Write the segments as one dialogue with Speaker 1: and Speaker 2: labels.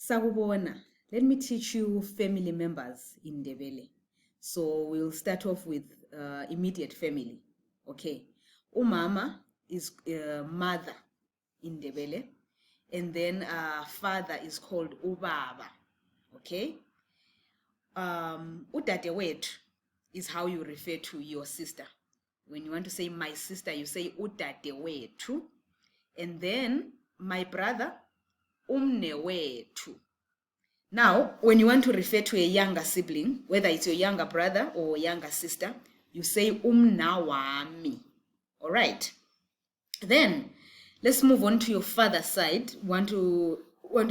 Speaker 1: Sakubona, let me teach you family members in Ndebele. So we'll start off with immediate family. Okay. Umama is mother in Ndebele. And then father is called Ubaba. Okay. Udadewethu is how you refer to your sister. When you want to say my sister, you say udadewethu. And then my brother, umnewethu. Now, when you want to refer to a younger sibling, whether it's your younger brother or younger sister, you say umnawami. All right. Then let's move on to your father's side. Want to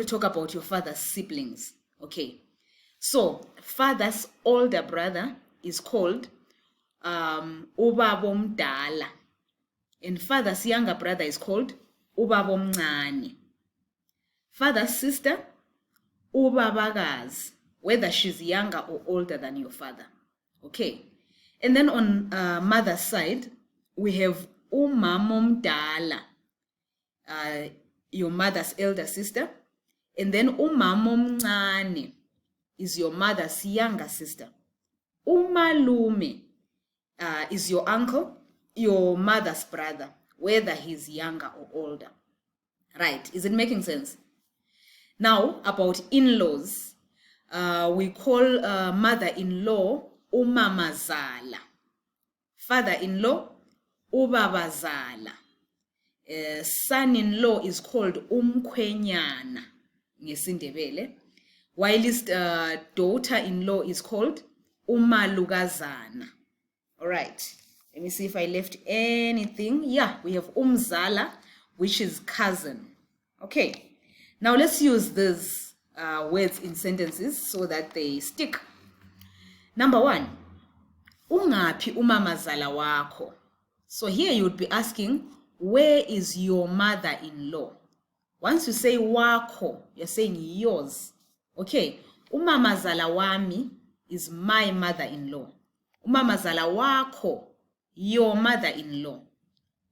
Speaker 1: talk about your father's siblings. Okay. So father's older brother is called ubabomdala, and father's younger brother is called ubabomncane. Father's sister, ubabakazi, whether she's younger or older than your father. Okay. And then on mother's side, we have umamomdala, your mother's elder sister. And then umamomncane is your mother's younger sister. Umalume is your uncle, your mother's brother, whether he's younger or older. Right, is it making sense? Now, about in-laws, we call mother-in-law umamazala, father-in-law ubabazala, son-in-law is called umkhwenyana ngesindebele, while his daughter-in-law is called umalukazana. All right, let me see if I left anything. Yeah, we have umzala, which is cousin. Okay. Now let's use these words in sentences so that they stick. Number one, ungaphi umamazala wakho? So here you would be asking, where is your mother-in-law? Once you say wakho, you're saying yours. Okay, umamazala wami is my mother-in-law. Umamazala wakho, your mother-in-law.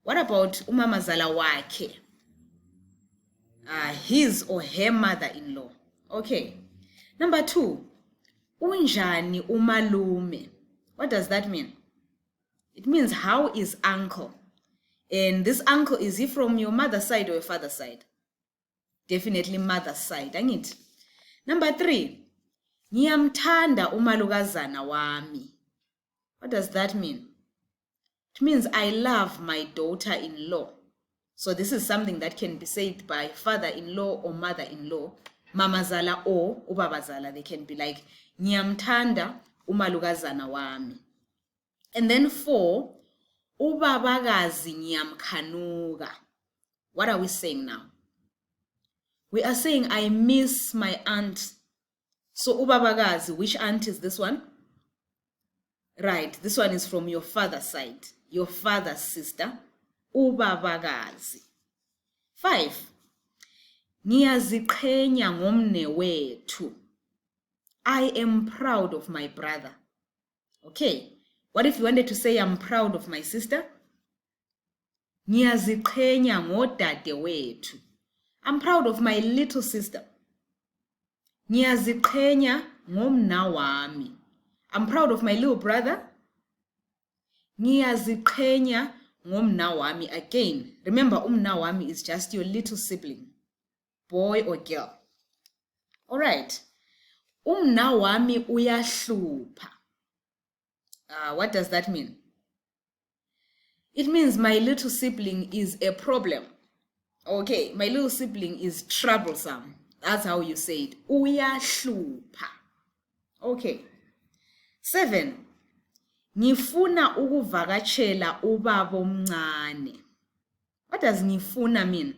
Speaker 1: What about umamazala wakhe? His or her mother-in-law. Okay. Number two, unjani umalume. What does that mean? It means how is uncle? And this uncle, is he from your mother's side or your father's side? Definitely mother's side, ain't it? Number three, ngiyamthanda umalukazana wami. What does that mean? It means I love my daughter-in-law. So this is something that can be said by father-in-law or mother-in-law, mamazala or ubabazala. They can be like, ngiyamthanda umalukazana wami. And then four, ubabakazi ngiyamkhanuka. What are we saying now? We are saying, I miss my aunt. So ubabakazi, which aunt is this one? Right, this one is from your father's side, your father's sister. Ubabakazi. 5. Ngiyaziqhenya ngomnewethu. I am proud of my brother. Okay. What if you wanted to say I'm proud of my sister? Ngiyaziqhenya ngodadewethu. I'm proud of my little sister. Ngiyaziqhenya ngomnawami. I'm proud of my little brother. Ngiyaziqhenya ngomnawami. Again, remember umnawami is just your little sibling, boy or girl. All right. Umnawami uyahlupha. What does that mean? It means my little sibling is a problem. Okay, my little sibling is troublesome. That's how you say it. Uyahlupha. Okay. 7. Ngifuna ukuvakatshela ubaba omncane. What does ngifuna mean?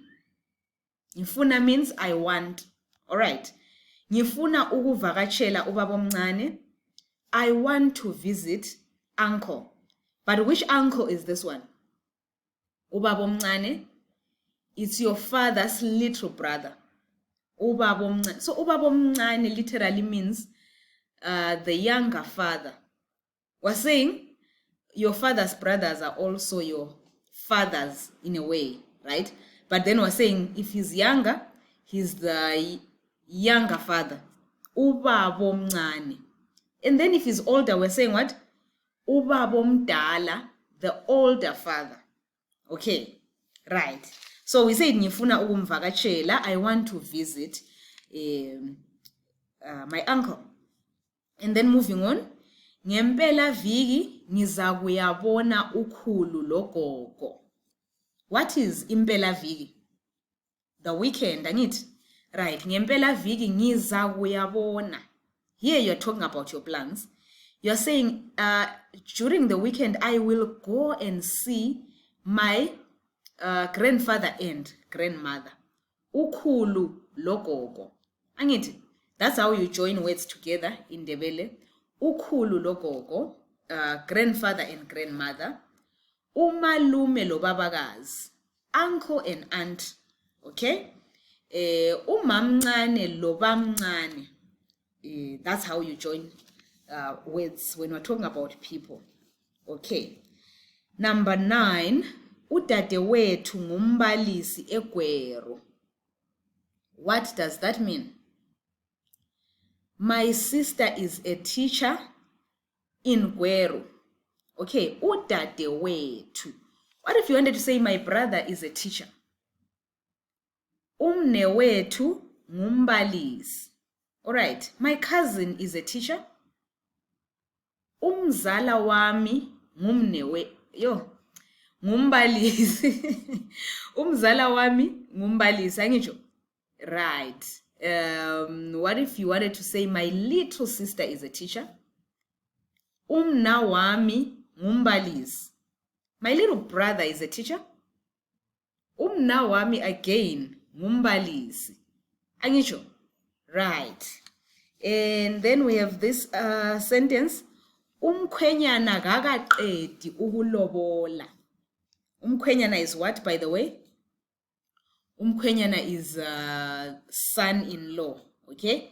Speaker 1: Ngifuna means I want. All right. Ngifuna ukuvakatshela ubaba omncane. I want to visit uncle. But which uncle is this one? Ubaba omncane. It's your father's little brother. Ubaba omncane. So ubaba omncane literally means the younger father. We're saying your father's brothers are also your fathers in a way, right? But then we're saying if he's younger, he's the younger father. Ubaba omncane. And then if he's older, we're saying what? Ubaba omdala, the older father. Okay, right. So we said ngifuna ukumvakatshela, I want to visit my uncle. And then moving on, ngempela viki ngiza kuyabona ukhulu logogo. What is impela viki? The weekend, angithi? Right, ngempela viki ngiza kuyabona. Here you're talking about your plans. You're saying during the weekend I will go and see my grandfather and grandmother. Ukhulu logogo. Angithi? That's how you join words together in Ndebele. Ukhulu logogo, grandfather and grandmother. Umalume lobabakazi, uncle and aunt. Okay? Umamncane lobamncane. That's how you join words when we're talking about people. Okay. Number 9, udadewethu ngumbalisi eGweru. What does that mean? My sister is a teacher in Gweru. Okay, udadewethu. What if you wanted to say my brother is a teacher? Umnewethu ngumbalisi. All right, my cousin is a teacher. Umzala wami ngumbalisi. Umzala wami ngumbalisi, angitsho? Right. What if you wanted to say my little sister is a teacher? Umna wami ngumbalisi. My little brother is a teacher. Umna wami again ngumbalisi. Angitsho? Right. And then we have this sentence. Umkhwenyana kakaqedi ukulobola. Umkhwenyana is what, by the way? Umkhwenyana is son-in-law. Okay?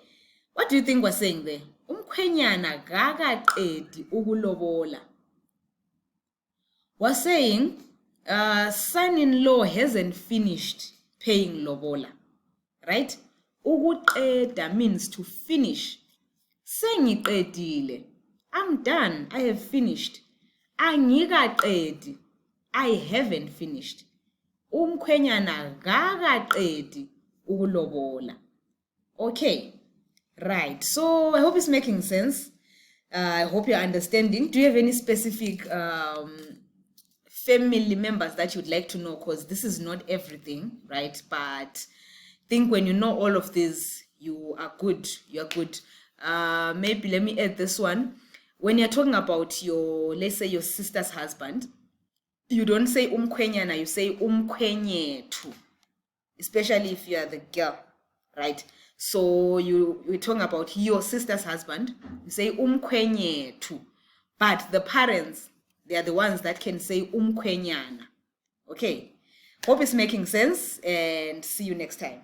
Speaker 1: What do you think we're saying there? Umkhwenyana kakaqedi ukulobola. We're saying son-in-law hasn't finished paying lobola. Right? Ukuqeda means to finish. Sengiqedile. I'm done. I have finished. Angikaqedi. I haven't finished. Umkhwenyana kakaqedi ukulobola. Okay. Right. So I hope it's making sense. I hope you're understanding. Do you have any specific family members that you'd like to know? Because this is not everything, right? But I think when you know all of this, you are good. You're good. Maybe let me add this one. When you're talking about your, let's say your sister's husband, you don't say umkhwenyana, you say umkhwenyethu. Especially if you are the girl, right? So you're talking about your sister's husband, you say umkhwenyethu. But the parents, they are the ones that can say umkhwenyana. Okay. Hope it's making sense and see you next time.